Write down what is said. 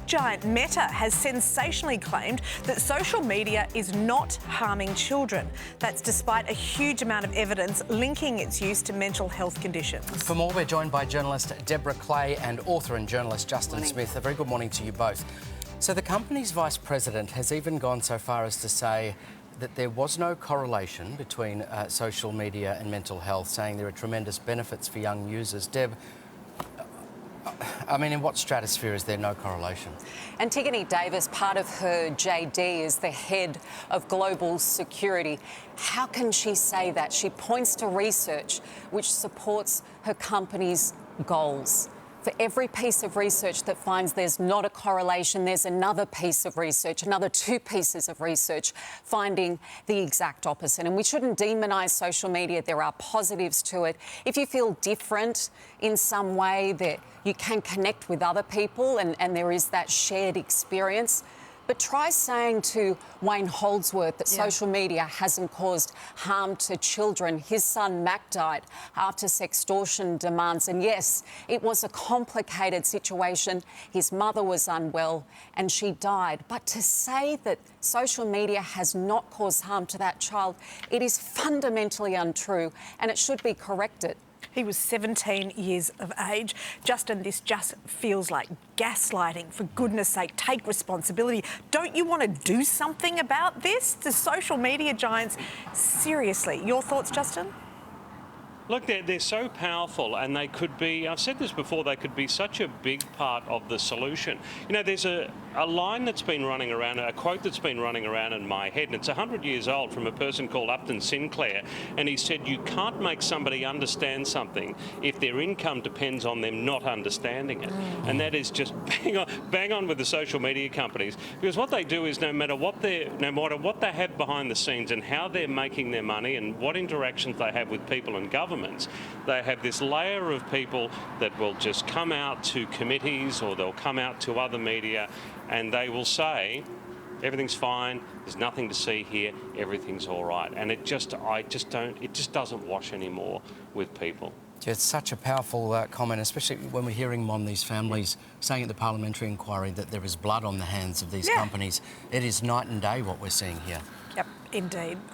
giant Meta has sensationally claimed that social media is not harming children. That's despite a huge amount of evidence linking its use to mental health conditions. For more, we're joined by journalist Deborah Clay and author and journalist Justin Smith. A very good morning to you both. So the company's vice president has even gone so far as to say that there was no correlation between social media and mental health, saying there are tremendous benefits for young users. Deb, I mean, in what stratosphere is there no correlation? Antigone Davis, part of her JD, is the head of global security. How can she say that? She points to research which supports her company's goals. For every piece of research that finds there's not a correlation, there's another piece of research, another two pieces of research finding the exact opposite. And we shouldn't demonise social media. There are positives to it. If you feel different in some way, that you can connect with other people and there is that shared experience. But try saying to Wayne Holdsworth that social media hasn't caused harm to children. His son Mac died after sextortion demands. And yes, it was a complicated situation. His mother was unwell and she died. But to say that social media has not caused harm to that child, it is fundamentally untrue and it should be corrected. He was 17 years of age. Justin, this just feels like gaslighting. For goodness sake, take responsibility. Don't you want to do something about this? The social media giants, seriously. Your thoughts, Justin? Look, they're so powerful and they could be, I've said this before, they could be such a big part of the solution. You know, there's a line that's been running around, a quote that's been running around in my head, and it's 100 years old, from a person called Upton Sinclair, and he said, you can't make somebody understand something if their income depends on them not understanding it. And that is just bang on with the social media companies, because what they do is no matter what they have behind the scenes and how they're making their money and what interactions they have with people and government, they have this layer of people that will just come out to committees or they'll come out to other media and they will say, everything's fine, there's nothing to see here, everything's all right. And it just doesn't wash anymore with people. It's such a powerful comment, especially when we're hearing on these families saying at the parliamentary inquiry that there is blood on the hands of these companies. It is night and day what we're seeing here. Yep, indeed.